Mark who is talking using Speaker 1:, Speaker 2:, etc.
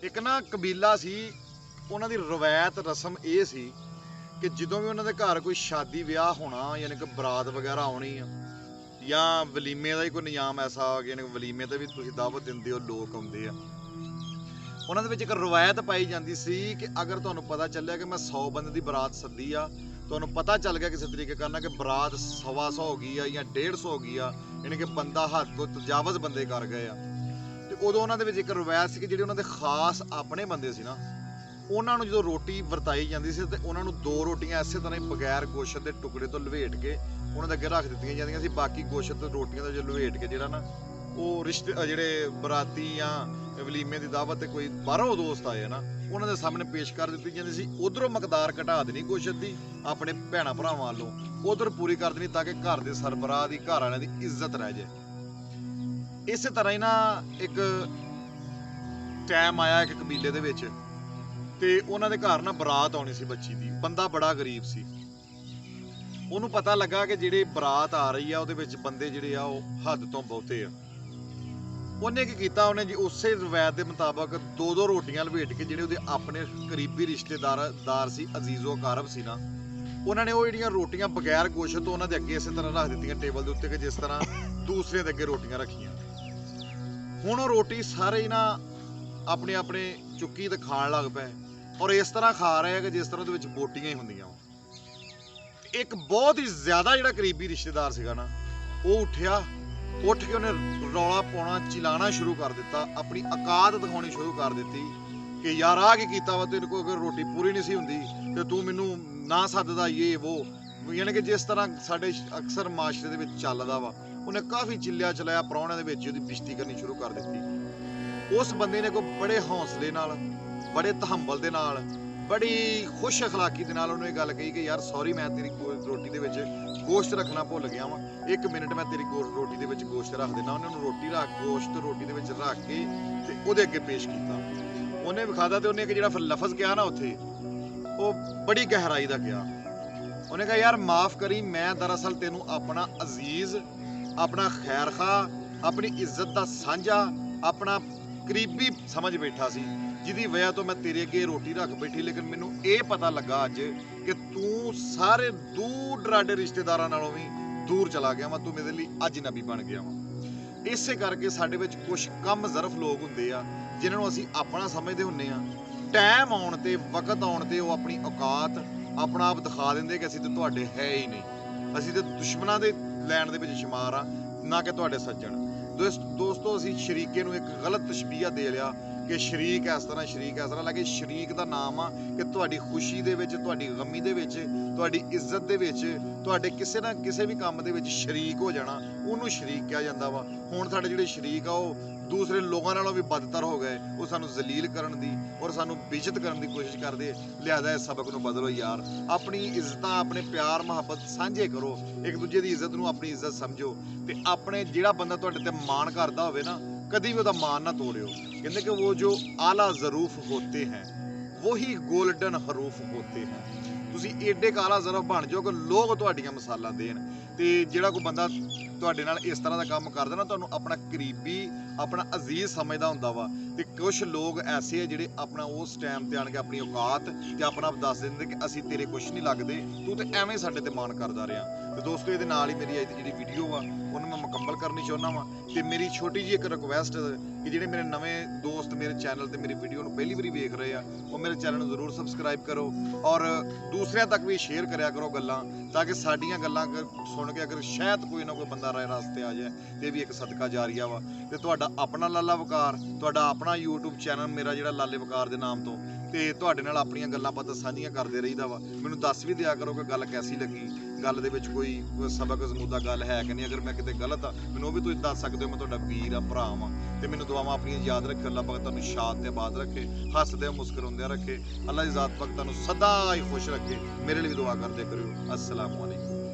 Speaker 1: ਇੱਕ ਨਾ ਕਬੀਲਾ ਸੀ, ਉਹਨਾਂ ਦੀ ਰਵਾਇਤ ਰਸਮ ਇਹ ਸੀ ਕਿ ਜਦੋਂ ਵੀ ਉਹਨਾਂ ਦੇ ਘਰ ਕੋਈ ਸ਼ਾਦੀ ਵਿਆਹ ਹੋਣਾ, ਯਾਨੀ ਕਿ ਬਰਾਤ ਵਗੈਰਾ ਆਉਣੀ ਆ, ਜਾਂ ਵਲੀਮੇ ਦਾ ਹੀ ਕੋਈ ਨਿਯਾਮ ਐਸਾ ਆ ਗਿਆ, ਯਾਨੀ ਕਿ ਵਲੀਮੇ ਤੇ ਵੀ ਤੁਸੀਂ ਦਾਵਤ ਦਿੰਦੇ ਹੋ, ਲੋਕ ਆਉਂਦੇ ਆ। ਉਹਨਾਂ ਦੇ ਵਿੱਚ ਇੱਕ ਰਵਾਇਤ ਪਾਈ ਜਾਂਦੀ ਸੀ ਕਿ ਅਗਰ ਤੁਹਾਨੂੰ ਪਤਾ ਚੱਲਿਆ ਕਿ ਮੈਂ 100 ਬੰਦੇ ਦੀ ਬਰਾਤ ਸੱਦੀ ਆ, ਤੁਹਾਨੂੰ ਪਤਾ ਚੱਲ ਗਿਆ ਕਿਸੇ ਤਰੀਕੇ ਕਰਨਾ ਕਿ ਬਰਾਤ 125 ਹੋ ਗਈ ਆ ਜਾਂ 150 ਹੋ ਗਈ ਆ, ਯਾਨੀ ਕਿ ਬੰਦਾ ਹੱਦ ਤੋਂ ਤਜਾਵਜ਼ ਬੰਦੇ ਕਰ ਗਏ ਆ, ਤੇ ਉਦੋਂ ਉਹਨਾਂ ਦੇ ਵਿੱਚ ਇੱਕ ਰਵਾਇਤ ਸੀ ਕਿ ਜਿਹੜੇ ਉਹਨਾਂ ਦੇ ਖਾਸ ਆਪਣੇ ਬੰਦੇ ਸੀ ਨਾ, ਉਹਨਾਂ ਨੂੰ ਜਦੋਂ ਰੋਟੀ ਵਰਤਾਈ ਜਾਂਦੀ ਸੀ ਤੇ ਉਹਨਾਂ ਨੂੰ 2 ਰੋਟੀਆਂ ਇਸੇ ਤਰ੍ਹਾਂ ਹੀ ਬਗੈਰ ਗੋਸ਼ਤ ਦੇ ਟੁਕੜੇ ਤੋਂ ਲਵੇਟ ਕੇ ਉਹਨਾਂ ਦੇ ਅੱਗੇ ਰੱਖ ਦਿੱਤੀਆਂ ਜਾਂਦੀਆਂ ਸੀ। ਬਾਕੀ ਗੋਸ਼ਤ ਰੋਟੀਆਂ ਦਾ ਜੋ ਲਵੇਟ ਕੇ ਜਿਹੜਾ ਨਾ ਉਹ ਰਿਸ਼ਤੇ ਜਿਹੜੇ ਬਰਾਤੀ ਜਾਂ ਵਲੀਮੇ ਦੀ ਦਾਵਤ ਤੇ ਕੋਈ ਬਾਹਰੋਂ ਦੋਸਤ ਆਏ ਨਾ, ਉਹਨਾਂ ਦੇ ਸਾਹਮਣੇ ਪੇਸ਼ ਕਰ ਦਿੱਤੀ ਜਾਂਦੀ ਸੀ। ਉਧਰੋਂ ਮਕਦਾਰ ਘਟਾ ਦੇਣੀ ਗੋਸ਼ਤ ਦੀ ਆਪਣੇ ਭੈਣਾਂ ਭਰਾਵਾਂ ਵੱਲੋਂ, ਉਧਰ ਪੂਰੀ ਕਰ ਦੇਣੀ ਤਾਂ ਕਿ ਘਰ ਦੇ ਸਰਬਰਾਹ ਦੀ, ਘਰ ਵਾਲਿਆਂ ਦੀ ਇੱਜ਼ਤ ਰਹਿ ਜਾਏ। ਇਸੇ ਤਰ੍ਹਾਂ ਹੀ ਨਾ ਇੱਕ ਟਾਈਮ ਆਇਆ ਇੱਕ ਕਬੀਲੇ ਦੇ ਵਿੱਚ, ਤੇ ਉਹਨਾਂ ਦੇ ਘਰ ਨਾ ਬਰਾਤ ਆਉਣੀ ਸੀ ਬੱਚੀ ਦੀ। ਬੰਦਾ ਬੜਾ ਗਰੀਬ ਸੀ, ਉਹਨੂੰ ਪਤਾ ਲੱਗਾ ਕਿ ਜਿਹੜੀ ਬਰਾਤ ਆ ਰਹੀ ਆ ਉਹਦੇ ਵਿੱਚ ਬੰਦੇ ਜਿਹੜੇ ਆ ਉਹ ਹੱਦ ਤੋਂ ਬਹੁਤੇ ਆ। ਉਹਨੇ ਕੀ ਕੀਤਾ, ਉਹਨੇ ਜੀ ਉਸੇ ਰਵਾਇਤ ਦੇ ਮੁਤਾਬਕ 2-2 ਰੋਟੀਆਂ ਲਵੇਟ ਕੇ ਜਿਹੜੇ ਉਹਦੇ ਆਪਣੇ ਕਰੀਬੀ ਰਿਸ਼ਤੇਦਾਰ ਸੀ, ਅਜ਼ੀਜ਼ੋ ਕਾਰਬ ਸੀ ਨਾ, ਉਹਨਾਂ ਨੇ ਉਹ ਜਿਹੜੀਆਂ ਰੋਟੀਆਂ ਬਗੈਰ ਗੋਸ਼ਤ ਤੋਂ ਉਹਨਾਂ ਦੇ ਅੱਗੇ ਇਸੇ ਤਰ੍ਹਾਂ ਰੱਖ ਦਿੱਤੀਆਂ ਟੇਬਲ ਦੇ ਉੱਤੇ ਕਿ ਜਿਸ ਤਰ੍ਹਾਂ ਦੂਸਰੇ ਦੇ ਅੱਗੇ ਰੋਟੀਆਂ ਰੱਖੀਆਂ। ਹੁਣ ਉਹ ਰੋਟੀ ਸਾਰੇ ਹੀ ਨਾ ਆਪਣੇ ਆਪਣੇ ਚੁੱਕੀ ਤੇ ਖਾਣ ਲੱਗ ਪਏ, ਔਰ ਇਸ ਤਰ੍ਹਾਂ ਖਾ ਰਹੇ ਆ ਕਿ ਜਿਸ ਤਰ੍ਹਾਂ ਉਹਦੇ ਵਿੱਚ ਬੋਟੀਆਂ ਹੀ ਹੁੰਦੀਆਂ। ਇੱਕ ਬਹੁਤ ਹੀ ਜ਼ਿਆਦਾ ਜਿਹੜਾ ਕਰੀਬੀ ਰਿਸ਼ਤੇਦਾਰ ਸੀਗਾ ਨਾ, ਉਹ ਉੱਠ ਕੇ ਉਹਨੇ ਰੌਲਾ ਪਾਉਣਾ, ਚਿਲਾਣਾ ਸ਼ੁਰੂ ਕਰ ਦਿੱਤਾ, ਆਪਣੀ ਔਕਾਤ ਦਿਖਾਉਣੀ ਸ਼ੁਰੂ ਕਰ ਦਿੱਤੀ ਕਿ ਯਾਰ ਆਹ ਕੀ ਕੀਤਾ ਵਾ, ਤੇਰੇ ਕੋਲ ਅਗਰ ਰੋਟੀ ਪੂਰੀ ਨਹੀਂ ਸੀ ਹੁੰਦੀ ਤੇ ਤੂੰ ਮੈਨੂੰ ਨਾ ਸੱਦਦਾ, ਇਹ ਉਹ, ਯਾਨੀ ਕਿ ਜਿਸ ਤਰ੍ਹਾਂ ਸਾਡੇ ਅਕਸਰ ਮਾਸ਼ਰੇ ਦੇ ਵਿੱਚ ਚੱਲਦਾ ਵਾ। ਉਹਨੇ ਕਾਫੀ ਚਿੱਲਿਆ ਚਲਾਇਆ, ਪ੍ਰਾਹੁਣਿਆਂ ਦੇ ਵਿੱਚ ਉਹਦੀ ਬਿਸ਼ਤੀ ਕਰਨੀ ਸ਼ੁਰੂ ਕਰ ਦਿੱਤੀ। ਉਸ ਬੰਦੇ ਨੇ ਕੋਈ ਬੜੇ ਹੌਸਲੇ ਨਾਲ, ਬੜੇ ਤਹੰਬਲ ਦੇ ਨਾਲ, ਬੜੀ ਖੁਸ਼ ਅਖਲਾਕੀ ਦੇ ਨਾਲ ਉਹਨੂੰ ਇਹ ਗੱਲ ਕਹੀ ਕਿ ਯਾਰ ਸੌਰੀ, ਮੈਂ ਤੇਰੀ ਰੋਟੀ ਦੇ ਵਿੱਚ ਗੋਸ਼ਤ ਰੱਖਣਾ ਭੁੱਲ ਗਿਆ ਵਾਂ, 1 ਮਿੰਟ ਮੈਂ ਤੇਰੀ ਰੋਟੀ ਦੇ ਵਿੱਚ ਗੋਸ਼ਤ ਰੱਖ ਦੇਣਾ। ਉਹਨੇ ਉਹਨੂੰ ਗੋਸ਼ਤ ਰੋਟੀ ਦੇ ਵਿੱਚ ਰੱਖ ਕੇ ਤੇ ਉਹਦੇ ਅੱਗੇ ਪੇਸ਼ ਕੀਤਾ। ਉਹਨੇ ਵਿਖਾਦਾ ਤੇ ਉਹਨੇ ਇੱਕ ਜਿਹੜਾ ਫਿਰ ਲਫ਼ਜ਼ ਕਿਹਾ ਨਾ ਉੱਥੇ, ਉਹ ਬੜੀ ਗਹਿਰਾਈ ਦਾ ਕਿਹਾ। ਉਹਨੇ ਕਿਹਾ ਯਾਰ ਮਾਫ ਕਰੀ, ਮੈਂ ਦਰਅਸਲ ਤੈਨੂੰ ਆਪਣਾ ਅਜ਼ੀਜ਼, ਆਪਣਾ ਖੈਰਖਾਹ, ਆਪਣੀ ਇੱਜ਼ਤ ਦਾ ਸਾਂਝਾ, ਆਪਣਾ ਕਰੀਬੀ ਸਮਝ ਬੈਠਾ ਸੀ, ਜਿਹਦੀ ਵਜ੍ਹਾ ਤੋਂ ਮੈਂ ਤੇਰੇ ਅੱਗੇ ਰੋਟੀ ਰੱਖ ਬੈਠੀ। ਲੇਕਿਨ ਮੈਨੂੰ ਇਹ ਪਤਾ ਲੱਗਾ ਅੱਜ ਕਿ ਤੂੰ ਸਾਰੇ ਦੂਰ ਦਰਾਡੇ ਰਿਸ਼ਤੇਦਾਰਾਂ ਨਾਲੋਂ ਵੀ ਦੂਰ ਚਲਾ ਗਿਆ ਵਾ, ਤੂੰ ਮੇਰੇ ਲਈ ਅਜਨਬੀ ਬਣ ਗਿਆ ਵਾ। ਇਸੇ ਕਰਕੇ ਸਾਡੇ ਵਿੱਚ ਕੁਝ ਕਮ ਜ਼ਰਫ ਲੋਕ ਹੁੰਦੇ ਆ ਜਿਨ੍ਹਾਂ ਨੂੰ ਅਸੀਂ ਆਪਣਾ ਸਮਝਦੇ ਹੁੰਦੇ ਆ। ਟਾਈਮ ਆਉਣ ਤੇ, ਵਕਤ ਆਉਣ ਤੇ ਉਹ ਆਪਣੀ ਔਕਾਤ, ਆਪਣਾ ਆਪ ਦਿਖਾ ਦਿੰਦੇ ਕਿ ਅਸੀਂ ਤੇ ਤੁਹਾਡੇ ਹੈ ਹੀ ਨਹੀਂ, ਅਸੀਂ ਤੇ ਦੁਸ਼ਮਣਾਂ ਦੇ ਲੈਣ ਦੇ ਵਿੱਚ ਸ਼ੁਮਾਰ ਆ, ਨਾ ਕਿ ਤੁਹਾਡੇ ਸੱਜਣ। ਦੋਸਤੋ, ਅਸੀਂ ਸ਼ਰੀਕੇ ਨੂੰ ਇੱਕ ਗਲਤ ਤਸ਼ਬੀਹ ਦੇ ਲਿਆ ਕਿ ਸ਼ਰੀਕ ਇਸ ਤਰ੍ਹਾਂ, ਸ਼ਰੀਕ ਇਸ ਤਰ੍ਹਾਂ। ਲੱਗੇ ਸ਼ਰੀਕ ਦਾ ਨਾਮ ਆ ਕਿ ਤੁਹਾਡੀ ਖੁਸ਼ੀ ਦੇ ਵਿੱਚ, ਤੁਹਾਡੀ ਗਮੀ ਦੇ ਵਿੱਚ, ਤੁਹਾਡੀ ਇੱਜ਼ਤ ਦੇ ਵਿੱਚ, ਤੁਹਾਡੇ ਕਿਸੇ ਨਾ ਕਿਸੇ ਵੀ ਕੰਮ ਦੇ ਵਿੱਚ ਸ਼ਰੀਕ ਹੋ ਜਾਣਾ, ਉਹਨੂੰ ਸ਼ਰੀਕ ਕਿਹਾ ਜਾਂਦਾ ਵਾ। ਹੁਣ ਸਾਡੇ ਜਿਹੜੇ ਸ਼ਰੀਕ ਆ ਉਹ ਦੂਸਰੇ ਲੋਕਾਂ ਨਾਲੋਂ ਵੀ ਬਦਤਰ ਹੋ ਗਏ। ਉਹ ਸਾਨੂੰ ਜ਼ਲੀਲ ਕਰਨ ਦੀ ਔਰ ਸਾਨੂੰ ਬੇਇੱਜ਼ਤ ਕਰਨ ਦੀ ਕੋਸ਼ਿਸ਼ ਕਰਦੇ। ਲਿਹਾਜ਼ਾ ਇਸ ਸਬਕ ਨੂੰ ਬਦਲੋ ਯਾਰ, ਆਪਣੀ ਇੱਜ਼ਤਾਂ, ਆਪਣੇ ਪਿਆਰ ਮੁਹੱਬਤ ਸਾਂਝੇ ਕਰੋ, ਇੱਕ ਦੂਜੇ ਦੀ ਇੱਜ਼ਤ ਨੂੰ ਆਪਣੀ ਇੱਜ਼ਤ ਸਮਝੋ, ਤੇ ਆਪਣੇ ਜਿਹੜਾ ਬੰਦਾ ਤੁਹਾਡੇ ਤੇ ਮਾਣ ਕਰਦਾ ਹੋਵੇ ਨਾ, कभी भी मान ना तोड़ियो। कहते कि वो जो आला ज़रूफ होते हैं वही गोल्डन हरूफ होते हैं। ਤੁਸੀਂ ਏਡੇ ਕਾਲਾ ਜ਼ਰਫ ਬਣ ਜਾਓ ਕਿ ਲੋਕ ਤੁਹਾਡੀਆਂ ਮਿਸਾਲਾਂ ਦੇਣ। ਤੇ ਜਿਹੜਾ ਕੋਈ ਬੰਦਾ ਤੁਹਾਡੇ ਨਾਲ ਇਸ ਤਰ੍ਹਾਂ ਦਾ ਕੰਮ ਕਰਦਾ ਨਾ, ਤੁਹਾਨੂੰ ਆਪਣਾ ਕਰੀਬੀ, ਆਪਣਾ ਅਜ਼ੀਜ਼ ਸਮਝਦਾ ਹੁੰਦਾ ਵਾ। ਤੇ ਕੁਝ ਲੋਕ ਐਸੇ ਆ ਜਿਹੜੇ ਆਪਣਾ ਉਸ ਟਾਈਮ ਤੇ ਆਣ ਕੇ ਆਪਣੀ ਔਕਾਤ ਤੇ ਆਪਣਾ ਆਪ ਦੱਸ ਦਿੰਦੇ ਕਿ ਅਸੀਂ ਤੇਰੇ ਕੁਛ ਨਹੀਂ ਲੱਗਦੇ, ਤੂੰ ਤੇ ਐਵੇਂ ਸਾਡੇ ਤੇ ਮਾਣ ਕਰਦਾ ਰਿਹਾ। ਤੇ ਦੋਸਤੋ, ਇਹਦੇ ਨਾਲ ਹੀ ਮੇਰੀ ਅੱਜ ਦੀ ਜਿਹੜੀ ਵੀਡੀਓ ਆ ਉਹਨੂੰ ਮੈਂ ਮੁਕੰਮਲ ਕਰਨੀ ਚਾਹੁੰਦਾ ਵਾਂ। ਤੇ ਮੇਰੀ ਛੋਟੀ ਜਿਹੀ ਇੱਕ ਰਿਕੁਐਸਟ ਕਿ ਜਿਹੜੇ ਮੇਰੇ ਨਵੇਂ ਦੋਸਤ ਮੇਰੇ ਚੈਨਲ ਤੇ ਮੇਰੀ ਵੀਡੀਓ ਨੂੰ ਪਹਿਲੀ ਵਾਰੀ ਵੇਖ ਰਹੇ ਆ, ਉਹ ਮੇਰੇ ਚੈਨਲ ਨੂੰ ਜ਼ਰੂਰ ਸਬਸਕ੍ਰਾਈਬ ਕਰੋ ਔਰ ਦੂਸਰਿਆਂ ਤੱਕ ਵੀ ਸ਼ੇਅਰ ਕਰਿਆ ਕਰੋ ਗੱਲਾਂ, ਤਾਂ ਕਿ ਸਾਡੀਆਂ ਗੱਲਾਂ ਸੁਣ ਕੇ ਅਗਰ ਸ਼ਾਇਦ ਕੋਈ ਨਾ ਕੋਈ ਬੰਦਾ ਰਾਹ ਰਸਤੇ ਆ ਜਾਏ ਤੇ ਵੀ ਇੱਕ ਸਦਕਾ ਜਾਰੀਆ ਵਾ। ਤੇ ਤੁਹਾਡਾ ਆਪਣਾ ਲਾਲਾ ਵਕਾਰ, ਤੁਹਾਡਾ ਆਪਣਾ YouTube ਚੈਨਲ ਮੇਰਾ ਜਿਹੜਾ ਲਾਲੇ ਵਕਾਰ ਦੇ ਨਾਮ ਤੋਂ, ਤੇ ਤੁਹਾਡੇ ਨਾਲ ਆਪਣੀਆਂ ਗੱਲਾਂ ਬਾਤਾਂ ਸਾਂਝੀਆਂ ਕਰਦੇ ਰਹੀਦਾ ਵਾ। ਮੈਨੂੰ ਦੱਸ ਵੀ ਦਿਆ ਕਰੋ ਕਿ ਗੱਲ ਕੈਸੀ ਲੱਗੀ, ਗੱਲ ਦੇ ਵਿੱਚ ਕੋਈ ਸਬਕ ਅਜ਼ਮੂਦਾ ਗੱਲ ਹੈ ਕਿ ਨਹੀਂ। ਅਗਰ ਮੈਂ ਕਿਤੇ ਗਲਤ ਆ, ਮੈਨੂੰ ਉਹ ਵੀ ਤੁਸੀਂ ਦੱਸ ਸਕਦੇ ਹੋ। ਮੈਂ ਤੁਹਾਡਾ ਵੀਰ ਆ, ਭਰਾ ਵਾਂ। ਤੇ ਮੈਨੂੰ ਦੁਆਵਾਂ ਆਪਣੀਆਂ ਯਾਦ ਰੱਖਿਓ। ਅੱਲਾਹ ਪਾਕ ਤੁਹਾਨੂੰ ਸ਼ਾਦ ਤੇ ਆਬਾਦ ਰੱਖੇ, ਹੱਸਦੇ ਮੁਸਕਰਾਉਂਦੇ ਰੱਖੇ। ਅੱਲਾਹ ਦੀ ਜ਼ਾਤ ਪਾਕ ਤੁਹਾਨੂੰ ਸਦਾ ਹੀ ਖੁਸ਼ ਰੱਖੇ। ਮੇਰੇ ਲਈ ਵੀ ਦੁਆ ਕਰਦੇ ਕਰਿਓ। अस्सलाम वालेकुम।